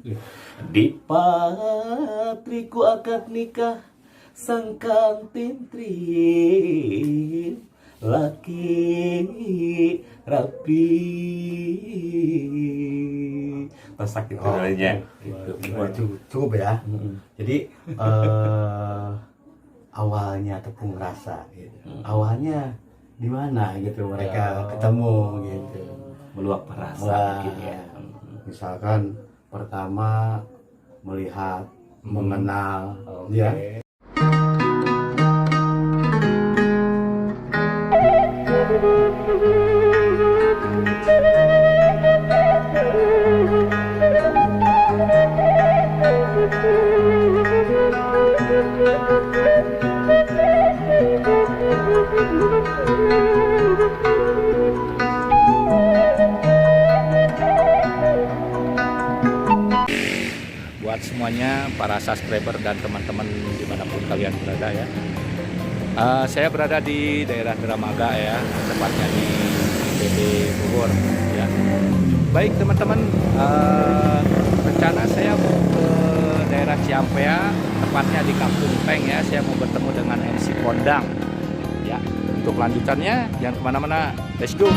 Di patriku akad nikah sangkan tintrim laki rapi. Pas sakit orangnya. Cukup ya. Jadi awalnya tepung rasa gitu. Awalnya di mana gitu mereka ketemu gitu. Meluap rasa mungkin ya. Misalkan pertama melihat, mengenal, Ya. ya. Buat semuanya para subscriber dan teman-teman dimanapun kalian berada ya, saya berada di daerah Dramaga ya, tepatnya di BD Bogor ya. Baik teman-teman, rencana saya mau ke daerah Ciampea, tepatnya di Kampung Peng ya. Saya mau bertemu dengan MC Kondang ya. Untuk lanjutannya jangan kemana-mana, let's go.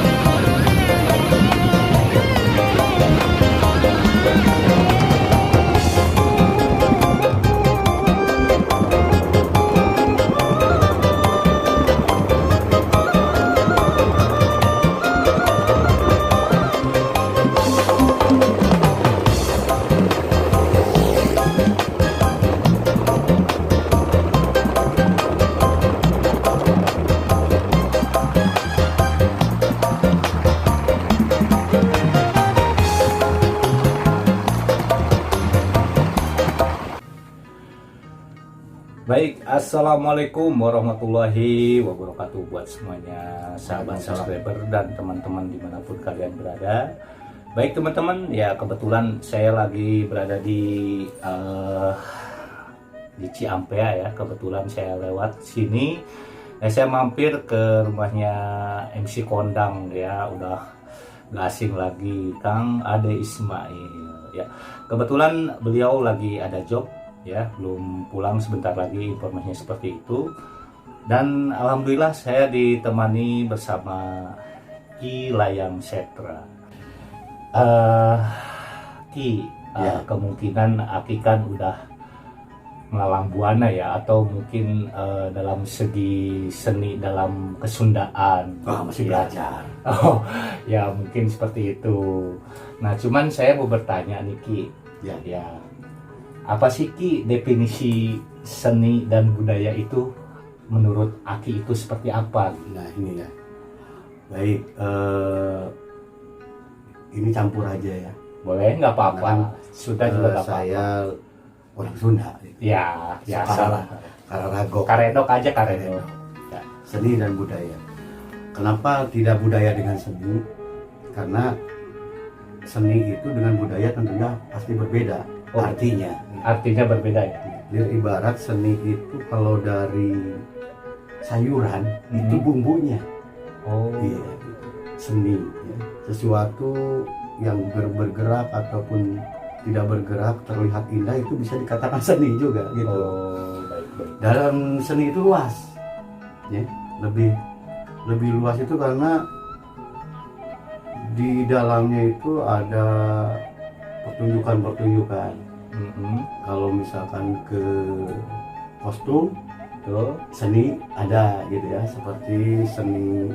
Baik, assalamualaikum warahmatullahi wabarakatuh buat semuanya sahabat subscriber dan teman-teman dimanapun kalian berada. Baik teman-teman, ya kebetulan saya lagi berada di Ciampea ya. Kebetulan saya lewat sini, saya mampir ke rumahnya MC Kondang ya. Udah gak asing lagi, Kang Ade Ismail ya. Kebetulan beliau lagi ada job ya, belum pulang, sebentar lagi, informasinya seperti itu. Dan alhamdulillah saya ditemani bersama Ki Layang Setra. Ki, kemungkinan Aki kan udah melalang buana ya, atau mungkin dalam segi seni, dalam kesundaan. Masih belajar. Oh ya, mungkin seperti itu. Nah cuman saya mau bertanya nih Ki, ya apa sih Ki definisi seni dan budaya itu menurut Aki itu seperti apa? Nah ini ya, baik, ini campur aja ya. Boleh, nggak apa-apa. Sudah juga nggak apa-apa. Saya orang Sunda. Ya, biasa lah. Kararago. Karedok aja, karedok. Ya, seni dan budaya. Kenapa tidak budaya dengan seni? Karena seni itu dengan budaya tentunya pasti berbeda. Artinya berbeda ya. Jadi ibarat seni itu kalau dari sayuran itu bumbunya. Oh iya, seni ya. Sesuatu yang bergerak ataupun tidak bergerak terlihat indah itu bisa dikatakan seni juga gitu. Baik. Dalam seni itu luas ya, lebih luas itu karena di dalamnya itu ada pertunjukan. Kalau misalkan ke kostum tuh seni ada gitu ya, seperti seni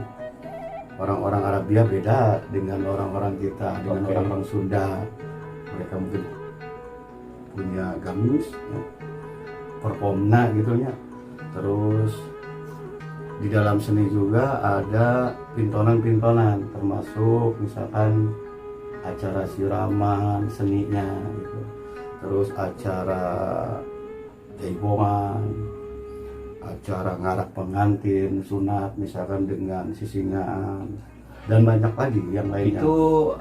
orang-orang Arabia beda dengan orang-orang kita, dengan orang-orang Sunda. Mereka mungkin punya gamis ya, performna gitu ya. Terus di dalam seni juga ada pintonan-pintonan, termasuk misalkan acara siraman seninya gitu. Terus acara jaipongan, acara ngarak pengantin, sunat misalkan dengan sisingan, dan banyak lagi yang lainnya. Itu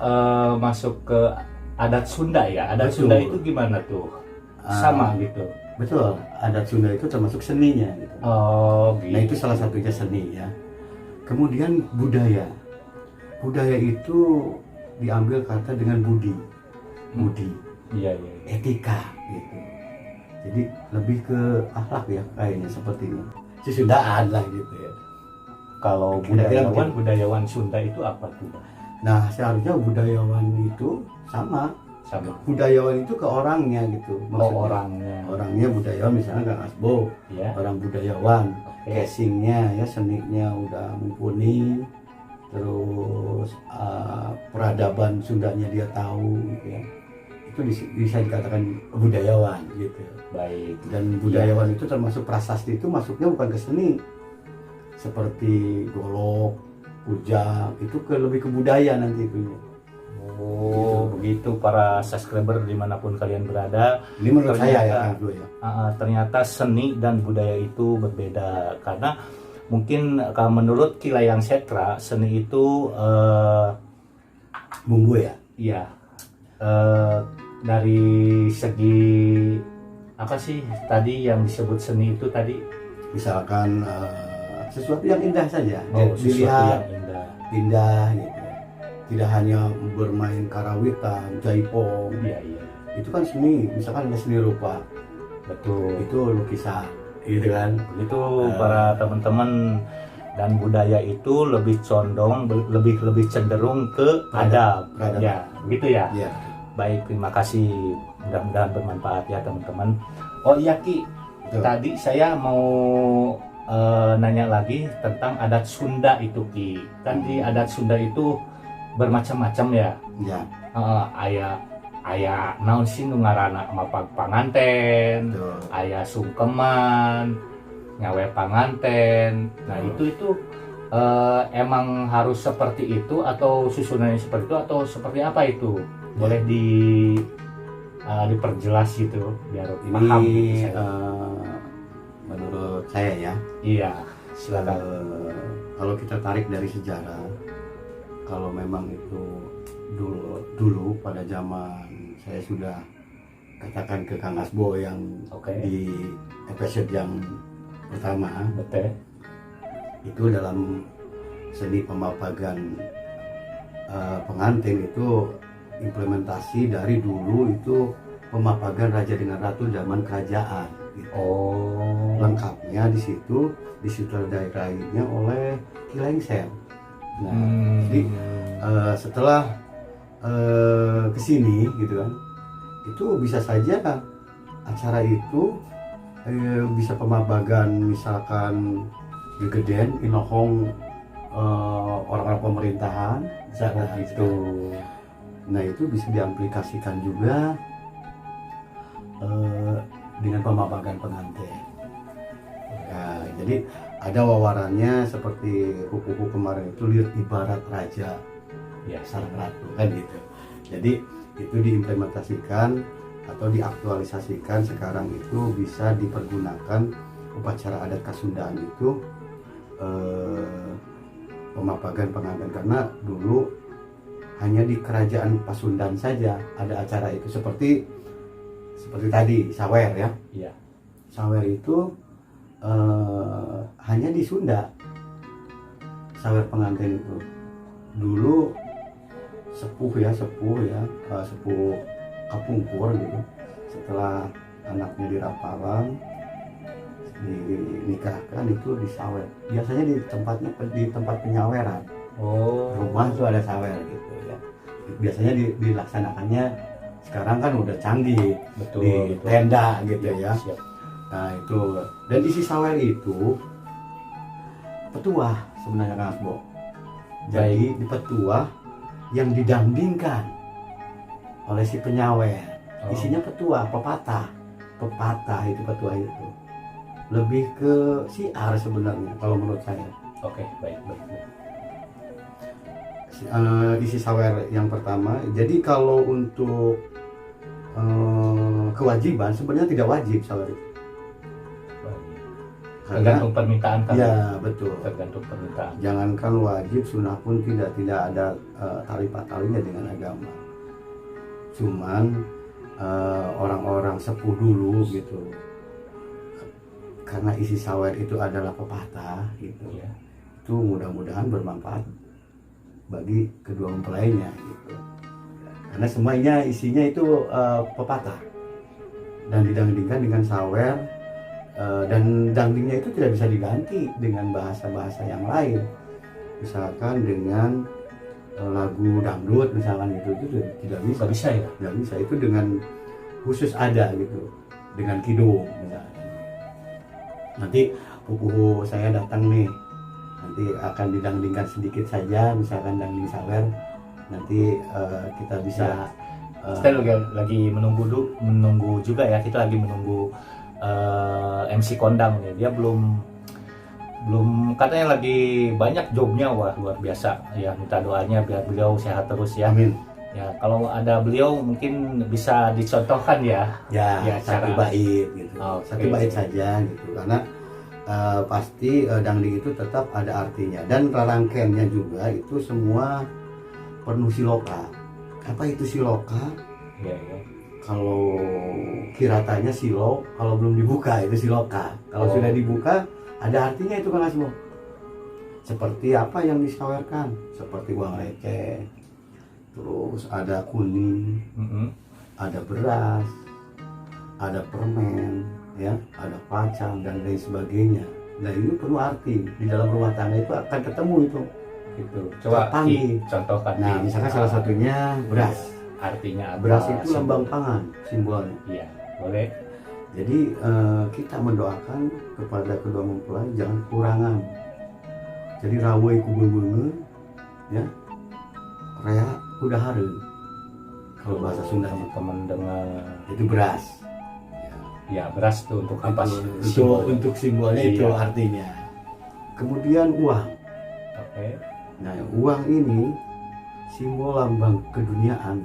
masuk ke adat Sunda ya? Adat Betul. Sunda itu gimana tuh? Sama gitu? Betul, adat Sunda itu termasuk seninya gitu. Oh gitu. Nah itu salah satunya seni ya. Kemudian budaya. Budaya itu diambil kata dengan budi. Iya, iya. etika gitu. Jadi lebih ke akhlak ya kayaknya sepertinya. Sesundaan lah gitu ya. Kalau Kira-kira budayawan Sunda itu apa tuh, Bang? Nah, seharusnya budayawan itu sama. Sama. Budayawan itu ke orangnya gitu. Oh, orangnya. Orangnya budayawan, misalnya Kang Asbo, Ya. orang budayawan. Oke. Casingnya ya, seninya udah mumpuni, terus peradaban Sundanya dia tahu gitu ya. Itu bisa dikatakan budayawan gitu. Baik. Dan budayawan itu termasuk prasasti, itu masuknya bukan ke seni seperti golok, kujang, itu lebih ke budaya nanti itu. Oh, begitu para subscriber dimanapun kalian berada. Ini menurut saya ya, Ternyata- Kang Asbo ya. Ternyata seni dan budaya itu berbeda, karena mungkin kalau menurut Kilayang Setra, seni itu Bumbu ya. ya dari segi apa sih tadi yang disebut seni itu tadi? Misalkan sesuatu yang indah saja, Oh, sesuatu dilihat yang indah. indah gitu. Tidak hanya bermain karawitan, jaipong, Iya, iya, itu kan seni. Misalkan ada seni rupa, betul. itu lukisan, gitu kan. Begitu para teman-teman, dan budaya itu lebih condong, lebih cenderung ke adab. Peradaban. Ya, begitu ya. Iya. Baik, terima kasih. Mudah-mudahan bermanfaat ya teman-teman. Oh iya Ki, Betul. tadi saya mau nanya lagi tentang adat Sunda itu Ki. Kan di adat Sunda itu bermacam-macam ya. Ya, Aya naon sih nu ngaranna mapag panganten, betul. aya sungkeman, nyawe panganten. Nah, itu emang harus seperti itu atau susunannya seperti itu atau seperti apa itu? Boleh diperjelas gitu biar paham Ini gitu saya. menurut saya ya, Iya, silakan. kalau kita tarik dari sejarah, kalau memang itu dulu pada zaman saya sudah katakan ke Kang Asbo yang Oke. di episode yang pertama, Betul. itu dalam seni pemapagan pengantin itu implementasi dari dulu itu pemapagan raja dengan ratu zaman kerajaan gitu. Oh. Lengkapnya di situ disutradairainya oleh Ki Lengsel. Nah, jadi setelah kesini gitu kan, itu bisa saja acara itu bisa pemabagan misalkan Gegeden, Inohong, orang-orang pemerintahan, misalkan gitu. Nah itu bisa diaplikasikan juga dengan pemabagan pengantin. Ya, jadi ada wawarannya seperti kuku kemarin itu lihat ibarat raja Ya, sarang ratu kan gitu. Jadi itu diimplementasikan atau diaktualisasikan sekarang itu bisa dipergunakan upacara adat Kasundaan itu pemapagan pengantin, karena dulu hanya di kerajaan Pasundan saja ada acara itu seperti tadi sawer ya. Iya. Sawer itu hanya di Sunda. Sawer pengantin itu dulu sepuh kapungkur gitu. Setelah anaknya dirapalan, dinikahkan itu di sawer. Biasanya di tempat penyaweran. Oh. Rumah tuh ada sawer gitu ya. Biasanya dilaksanakannya sekarang kan udah canggih, Betul. di betul. tenda gitu ya. Siap. Nah itu, dan isi sawer itu petuah sebenarnya Kang Asbo. Jadi di petuah yang didampingkan oleh si penyawer, Oh. isinya petuah, pepatah itu petuah itu. Lebih ke siar sebenarnya kalau menurut saya. Oke, baik. Isi sawer yang pertama, jadi kalau untuk kewajiban sebenarnya tidak wajib sawer itu. Tergantung permintaan kan. Ya betul. Tergantung permintaan. Jangankan wajib, sunnah pun tidak ada tali patalinya dengan agama. Cuman orang-orang sepuh dulu gitu, karena isi sawer itu adalah pepatah gitu, Ya. itu mudah-mudahan bermanfaat bagi kedua mempelainya gitu. karena semuanya isinya itu pepatah dan didandingkan dengan sawer, dan dangdingnya itu tidak bisa diganti dengan bahasa-bahasa yang lain, misalkan dengan lagu dangdut misalkan gitu, itu tidak bisa. Nggak bisa ya? Nggak bisa, itu dengan khusus ada gitu, dengan kidung misalkan. Nanti pupuhu saya datang nih, nanti akan didangdingkan sedikit saja, misalkan dangding sawer, nanti kita bisa Kita lagi menunggu juga ya, kita lagi menunggu MC Kondang ya. Dia belum katanya lagi banyak jobnya, wah luar biasa ya. Minta doanya biar beliau sehat terus ya. amin. Ya kalau ada beliau mungkin bisa dicontohkan ya. Ya, satu cara. bait gitu. Oke. Satu bait saja gitu, karena pasti dangding itu tetap ada artinya, dan rarangkennya juga itu semua penuh siloka. Apa itu siloka? Ya, ya. Kalau kiratanya silo, kalau belum dibuka itu siloka. Kalau Oh. sudah dibuka ada artinya itu Kang Asmo. Seperti apa yang disawerkan? Seperti uang receh, terus ada kuning, Mm-mm. ada beras, ada permen, ya, ada kacang dan lain sebagainya. Nah ini penuh arti, di dalam rumah tangga itu akan ketemu itu. Gitu. Coba Terpanggil. contohkan. Nah misalkan salah satunya beras. Artinya apa? Beras itu Simbol. lambang pangan, simbolnya. Iya, boleh. Jadi kita mendoakan kepada kedua mempelai jangan kekurangan. Jadi rawai kubeng-bengen, ya, rea kuda hareun. Kalau bahasa Sundanya teman dengar. itu beras. Ya, beras tuh untuk apa sih? Untuk simbolnya itu Iya. artinya. Kemudian uang. Oke. Nah uang ini simbol lambang keduniaan,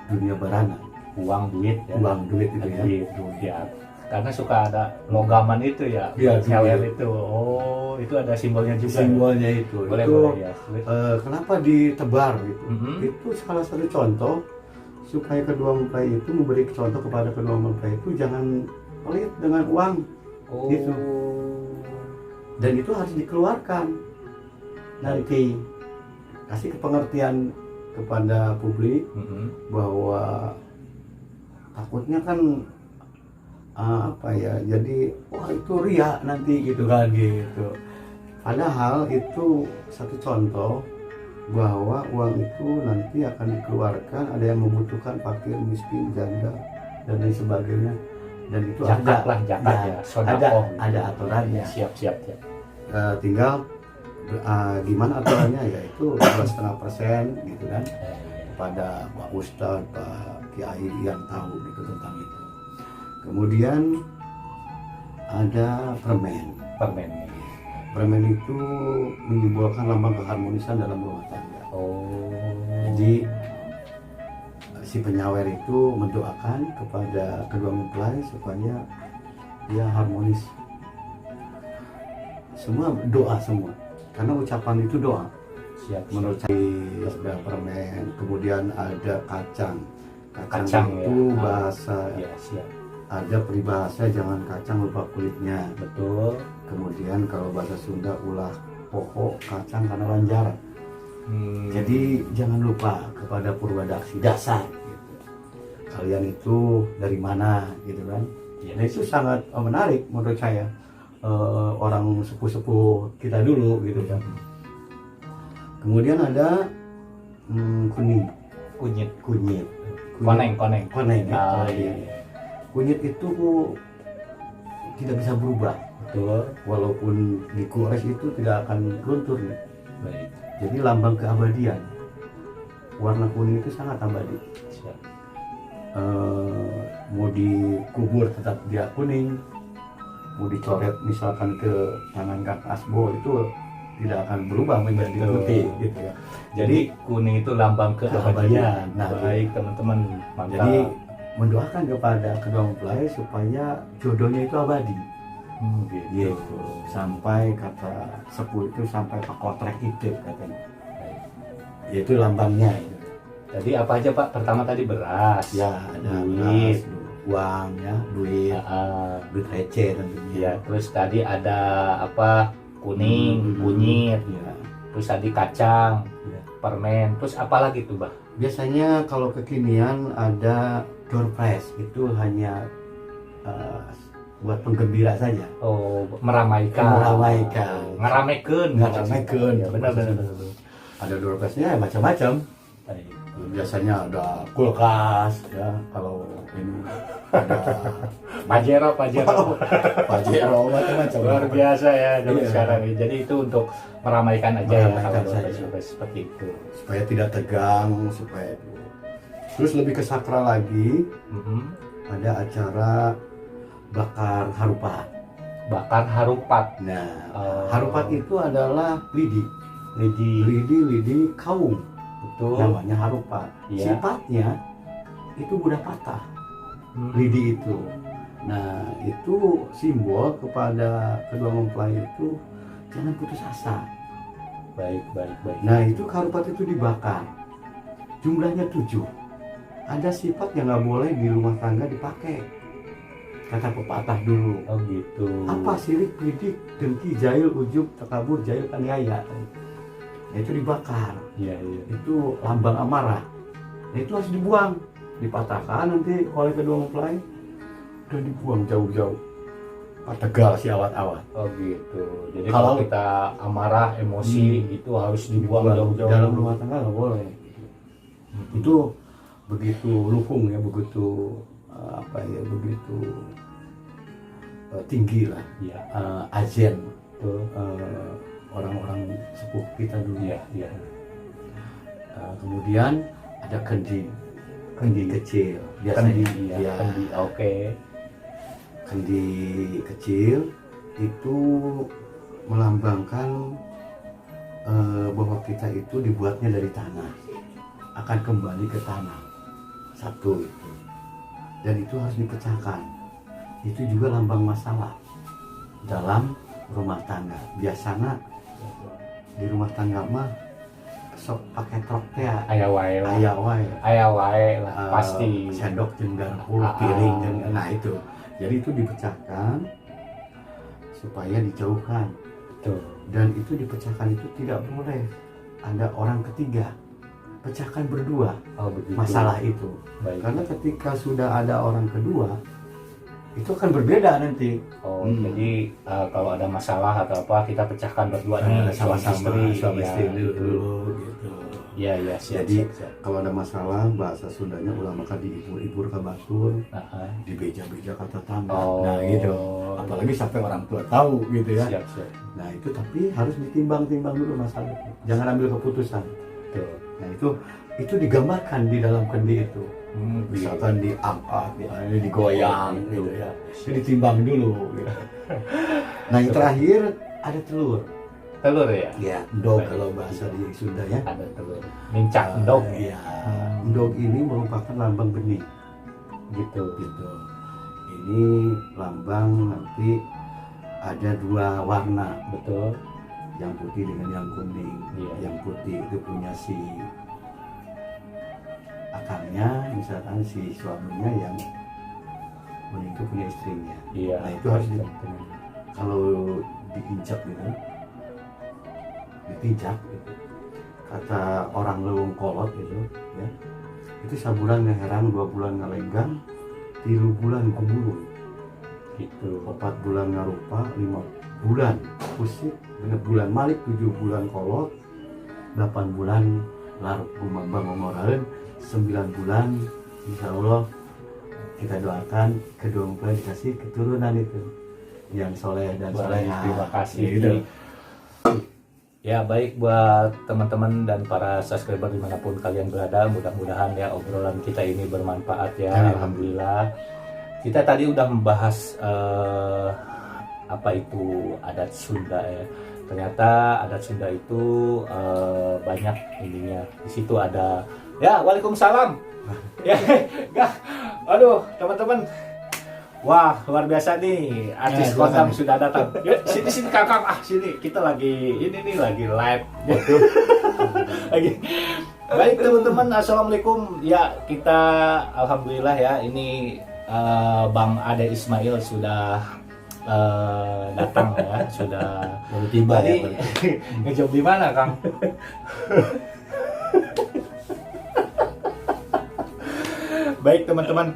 dunia barana. Uang, duit ya. Uang duit itu ya. Duit ya. Karena suka ada logaman itu ya. Iya, Sewer duit. itu. Oh, itu ada simbolnya juga. Simbolnya itu. Boleh, itu boleh ya. kenapa ditebar gitu? Mhm. Itu salah satu contoh supaya kedua mempelai itu memberi contoh kepada kedua mempelai itu jangan pelit dengan uang, Oh. gitu. Dan itu harus dikeluarkan nanti. Kasih pengertian kepada publik Mhm. bahwa takutnya kan apa ya, jadi wah itu ria nanti gitu kan gitu. Padahal itu satu contoh bahwa uang itu nanti akan dikeluarkan, ada yang membutuhkan, fakir, miskin, janda dan lain sebagainya, dan itu Zakat ada lah, zakat ya. Sodakoh. ada aturannya. Siap, siap, siap. Tinggal gimana aturannya, yaitu 2,5% gitu kan, pada Pak Ustadz, Pak Kiai yang tahu gitu tentang itu. Kemudian ada permen. Permen. Permen itu menyimbolkan lambang keharmonisan dalam rumah tangga. Oh. Jadi si penyawer itu mendoakan kepada kedua mempelai supaya dia harmonis. Semua doa semua, karena ucapan itu doa. Siap, Menurut saya ada permen, kemudian ada kacang. Kacang itu ya. bahasa, Ya, siap. ada peribahasa jangan kacang lupa kulitnya. Betul. Kemudian kalau bahasa Sunda ulah pokok kacang karena lanjaran. Jadi jangan lupa kepada Purwadaksi dasar gitu. Kalian itu dari mana gitu kan. Ya, Nah itu sangat menarik menurut saya. Orang sepuh-sepuh kita dulu gitu kan. Kemudian ada kunyit. kunyit. Koneng. Ya. Ah, iya. Kunyit itu tidak bisa berubah. Betul. Walaupun digores itu tidak akan luntur ya. Baik. Jadi lambang keabadian. Warna kuning itu sangat abadi. Siap. Mau dikubur tetap dia kuning, mau dicoret misalkan ke tangan Kang Asbo itu tidak akan berubah menjadi Betul. putih gitu ya. Jadi kuning itu lambang keabadian. Nah, Baik teman-teman, mantap. Jadi mendoakan kepada kedua mempelai supaya jodohnya itu abadi. Gitu. Sampai kata sepuh itu sampai pakotrek itu katanya. Baik. Yaitu lambangnya itu. Jadi apa aja Pak? Pertama tadi beras. Ya ada Duit. beras, uang ya, duit, Ah, duit receh tentunya. ya, terus tadi ada apa? Kuning, kunyit. Ya. Terus tadi kacang, Ya. permen. Terus apa lagi tuh, Bah? Biasanya kalau kekinian ada door prize, itu hanya buat penggembira saja. Oh, meramaikan. Ngaramekeun. Ya, benar. Ada door prize-nya ya macam-macam. Baik. Biasanya ada kulkas ya, kalau ini ada Pajero. pajero macam-macam. Luar biasa ya zaman Iya. sekarang ini. Jadi itu untuk meramaikan aja ya Meramaikan kalau saja. surprise seperti itu. Supaya tidak tegang, supaya itu. Terus lebih ke sakral lagi, Mhm. ada acara bakar harupat. Bakar harupat. Nah, Oh. harupat itu adalah lidi Lidi kaum, betul. namanya harupat. Iya. Sifatnya itu mudah patah, Hmm. lidi itu. Nah, itu simbol kepada kedua mempelai itu jangan putus asa. Baik. Nah, itu harupat itu dibakar. Jumlahnya 7. Ada sifat yang nggak boleh di rumah tangga dipakai. Kata pepatah dulu. Oh gitu. Apa sirik, bidik, dengki, jahil, ujub, takabur, jahil, kaniaya. Nah, itu dibakar. Iya. Itu lambang amarah. Nah, itu harus dibuang, dipatahkan nanti oleh kedua mempelai dan dibuang jauh-jauh. Tegal si awat-awat. Oh gitu. Jadi Kalau- kalau kita amarah, emosi itu harus dibuang jauh-jauh. Dalam rumah tangga nggak boleh. Hmm. Itu begitu luhung ya, begitu begitu tinggi lah. Iya. Ajen Betul. orang-orang sepuh kita dulu. Iya. Kemudian ada kendi kecil Kendi, biasanya. iya. Kendi. Oke. Kendi kecil itu melambangkan bahwa kita itu dibuatnya dari tanah, akan kembali ke tanah. Satu itu, dan itu harus dipecahkan. Itu juga lambang masalah dalam rumah tangga. Biasanya di rumah tangga mah sok pakai trok teh Aya wae lah. aya wae Pasti. sendok jeung garpu, Ah, piring ah. jeung nah itu. Jadi itu dipecahkan supaya dijauhkan, Betul. dan itu dipecahkan itu tidak boleh ada orang ketiga. Pecahkan berdua Oh begitu. masalah itu. Baik. Karena ketika sudah ada orang kedua, itu akan berbeda nanti. Oh, jadi kalau ada masalah atau apa kita pecahkan berdua nih Sama-sama suami ya, istri gitu. dulu gitu. Iya, siap. Jadi kalau ada masalah, bahasa Sundanya ulah maka diibur-ibur ke batur, Aha. dibeja-beja kata tangga. Oh. Nah gitu. Apalagi sampai orang tua tahu gitu ya. Siap. Nah itu tapi harus ditimbang-timbang dulu masalah itu. Jangan ambil keputusan. Betul. Nah itu digambarkan di dalam kendi itu. Misalkan diangkat, digoyang gitu ya. Itu ditimbang dulu. Gitu. Nah yang terakhir ada telur. Telur ya? Ya, endog kalau bahasa di Sunda ya. Ada telur. Mincak endog. Iya. Endog ini merupakan lambang benih. Gitu. Gitu. Ini lambang nanti ada dua warna, Betul. yang putih dengan yang kuning. Iya. Yang putih itu punya si akarnya, misalkan si suaminya, yang kuning itu punya istrinya. Iya. Nah itu harus kalau diinjak gitu, dipijak gitu. Kata orang lewung kolot gitu ya, itu sabulan ngeherang, 2 bulan ngalenggang, 3 bulan kubulun, Gitu. 4 bulan ngarupa, 5 bulan pusik, 6 bulan malik, 7 bulan kolot, 8 bulan larut gumambang ngomoraeun, 9 bulan insya Allah kita doakan kedua mempelai dikasih keturunan itu yang soleh dan solehah. Terima kasih. Gitu. Ya baik buat teman-teman dan para subscriber dimanapun kalian berada, mudah-mudahan ya obrolan kita ini bermanfaat ya. Ya. Alhamdulillah. Kita tadi udah membahas apa itu adat Sunda ya. Ternyata adat Sunda itu banyak ininya. Di situ ada ya Waalaikumsalam. Ya, enggak. Aduh, teman-teman. Wah, luar biasa nih. Artis Ya, kondang silakan. sudah datang. Yuk, sini Kakak. Sini. Kita lagi ini nih lagi live. Lagi. Baik teman-teman, assalamualaikum. Ya, kita alhamdulillah ya ini Bang Ade Ismail sudah datang ya, sudah Baru tiba ya. tadi ngejob di mana, Kang? Baik teman-teman,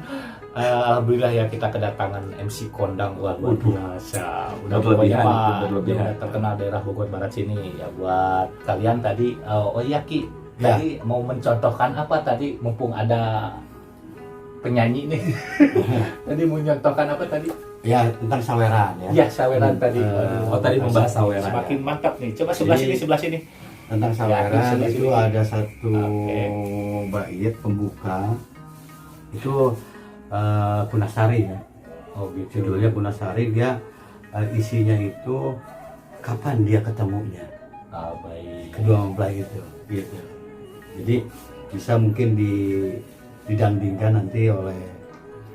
alhamdulillah ya kita kedatangan MC kondang luar biasa. Udah pokoknya mah udah terkenal daerah Bogor Barat sini ya. Buat kalian tadi, oh iya Ki, tadi mau mencontohkan apa tadi? Mumpung ada penyanyi nih. Tadi mau mencontohkan apa tadi? Ya tentang saweran ya. Ya saweran tadi. tadi membahas saweran. Semakin mantap nih. Coba sebelah sini. Tentang saweran Ya, itu sini. ada satu Oke. bait pembuka itu Kunasari ya. Oh gitu. Judulnya Kunasari, dia isinya itu kapan dia ketemunya Baik. kedua mempelai itu gitu. Jadi bisa mungkin didandingkan nanti oleh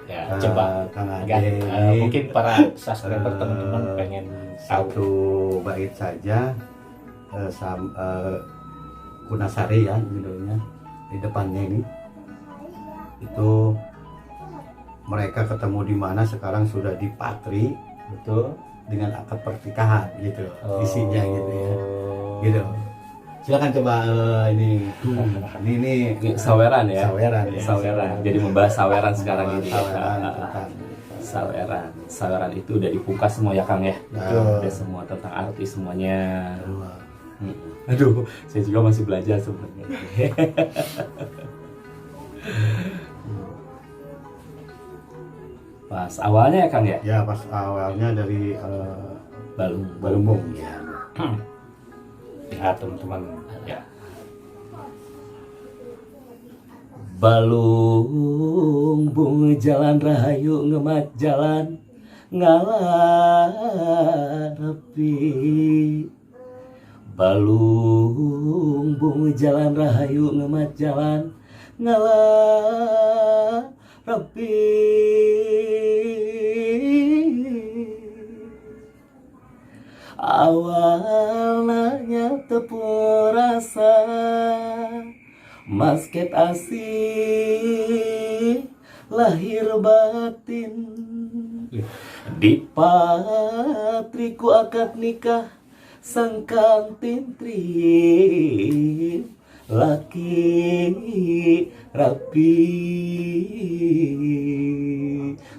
Ya, coba Kang Gan, Ade ini mungkin para subscriber teman-teman pengen tahu. satu bait saja Kunasari ya judulnya, di depannya ini itu mereka ketemu di mana sekarang sudah di Patri, betul, dengan akad pertikahan gitu isinya gitu ya gitu. Silakan coba ini Saweran ya. saweran ya. Saweran. Jadi membahas saweran sekarang ini. Saweran tentang Saweran itu udah dibuka semua ya Kang ya. Betul. Udah semua tentang arti semuanya. Aduh, saya juga masih belajar sebenarnya. Pas awalnya ya Kang ya. Ya pas awalnya dari Balung. Balumbung ya. Ya teman-teman ya. Balung bung jalan rahayu ngemat jalan ngalarepi. Balung bung jalan rahayu ngemat jalan ngalarepi. Awalnya tepung rasa masket asih lahir batin di patriku akad nikah sangkang tintri laki rapi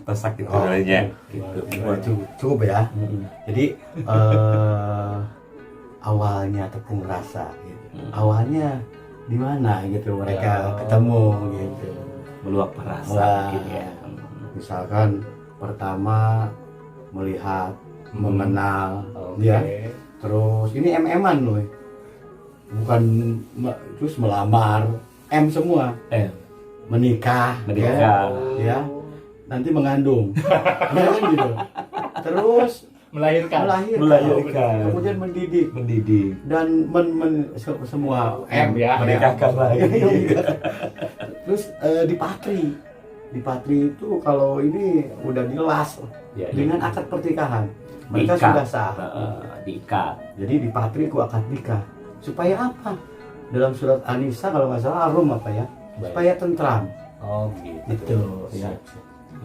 pasak gitu namanya gitu. Wah, cukup ya. Jadi awalnya tepung rasa gitu. Awalnya di mana gitu mereka ketemu gitu. Meluap Wah, rasa gitu ya. Misalkan pertama melihat, mengenal, Oke. ya. Terus ini MM-an loh. Bukan terus melamar, M semua. Menikah, Menikah. ya. Nanti mengandung. Ya kan gitu. Terus Melahirkan. Melahirkan. Kemudian mendidik dan semua M ya. menikahkan lagi. Terus di Patri itu kalau ini udah dilas Ya, dengan akad pertikahan, mereka Diikat. sudah sah. Diikat. Jadi di Patri ku akad nikah supaya apa? Dalam surat An-Nisa kalau nggak salah Ar-Rum apa ya? Baik. Supaya tentram. Oh gitu. Itu ya.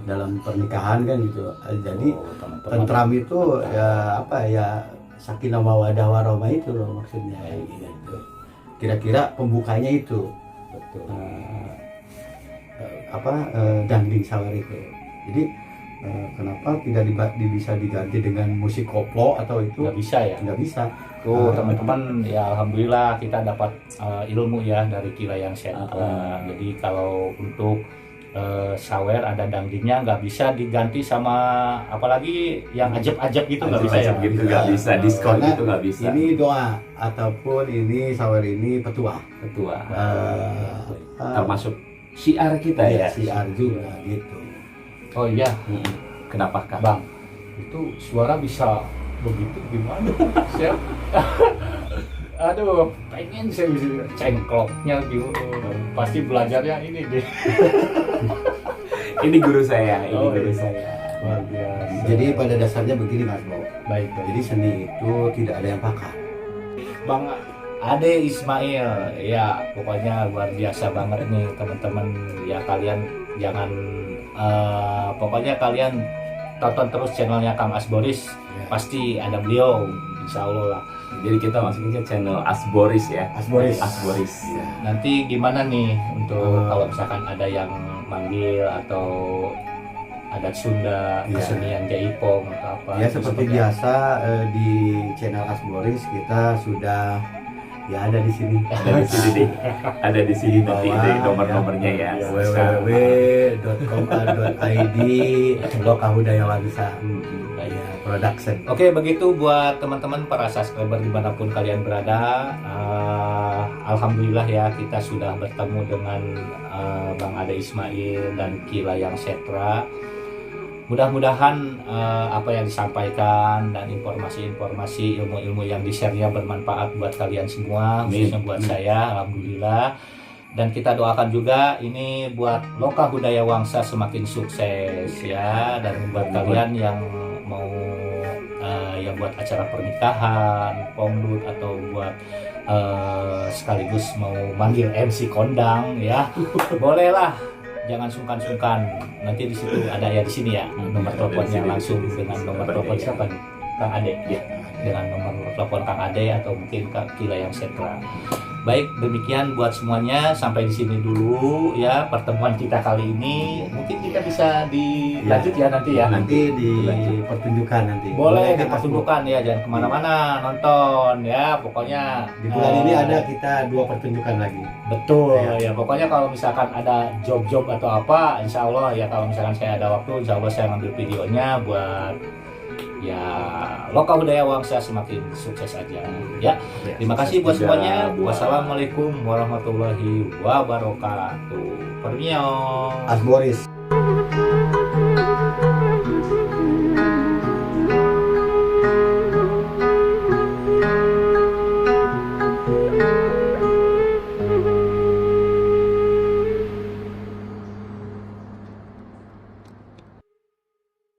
Dalam pernikahan kan gitu. Jadi teman-teman. tentram itu ya apa ya, sakinah mawaddah warahmah itu loh maksudnya gitu. Kira-kira pembukanya itu Betul. dangding sawer itu. Jadi kenapa tidak bisa diganti dengan musik koplo atau itu? Nggak bisa ya. Nggak bisa. Tuh teman-teman ya alhamdulillah kita dapat ilmu ya dari Kilayang Sentra. Jadi kalau untuk sawer ada dangdingnya nggak bisa diganti sama apalagi yang ajab-ajab gitu nggak bisa ya. Gitu nggak bisa, diskon Karena gitu nggak bisa. Ini doa ataupun ini sawer ini petua. Ketua. Eh, Termasuk syiar kita ya. siar juga gitu. Oh iya Kenapa Kang? Bang, itu suara bisa begitu gimana? Saya aduh pengen saya bisa cengkloknya gitu. Pasti belajarnya ini deh. Ini guru saya, Oh, guru iya. saya. Luar biasa. Jadi pada dasarnya begini Mas Bo. baik. Jadi seni itu tidak ada yang pakar. Bang Ade Ismail, ya pokoknya luar biasa banget nih teman-teman. Ya kalian jangan pokoknya kalian tonton terus channelnya Kang Asboris, pasti ada beliau, insya Allah lah. Jadi kita masukin ke channel Asboris ya. Asboris. Asboris. Ya. Nanti gimana nih untuk kalau misalkan ada yang manggil atau adat Sunda, Iya. kesenian Jaipong atau apa? Ya Itu seperti seperti biasa di channel Asboris kita sudah ya ada di sini. Ada di sini deh. Ada di sini Di nanti bawah, deh nomor-nomornya ya. ya. www.com.id Lokahudaya Wangsa ya, production. Oke, begitu buat teman-teman para subscriber dimanapun kalian berada. Alhamdulillah ya, kita sudah bertemu dengan Bang Ade Ismail dan Ki Layang Setra. Mudah-mudahan apa yang disampaikan dan informasi-informasi, ilmu-ilmu yang di-share-nya bermanfaat buat kalian semua, khususnya buat saya. Alhamdulillah. Dan kita doakan juga ini buat Lokahudaya Wangsa semakin sukses ya, dan buat kalian yang mau yang buat acara pernikahan, ponglut, atau buat sekaligus mau manggil MC kondang ya, bolehlah, jangan sungkan-sungkan. Nanti di situ ada ya, di sini ya nomor teleponnya, langsung dengan nomor telepon siapa nih? Kang Ade ya, dengan nomor telepon Kang Ade atau mungkin Kak Ki Layang Setra. Baik, demikian buat semuanya, sampai di sini dulu ya pertemuan kita kali ini. Mungkin kita bisa dilanjut ya nanti ya. Nanti dipertunjukkan nanti. Boleh kan, dipertunjukkan ya, jangan kemana-mana nonton ya. Pokoknya Asbo? Di bulan ini ada kita 2 pertunjukan lagi. betul Ya. ya. Pokoknya kalau misalkan ada job-job atau apa, insya Allah ya, kalau misalkan saya ada waktu, insya Allah saya ngambil videonya buat ya Lokahudaya Wangsa semakin sukses aja ya. Terima kasih buat semuanya. Wassalamualaikum warahmatullahi wabarakatuh. Permio. Asboris.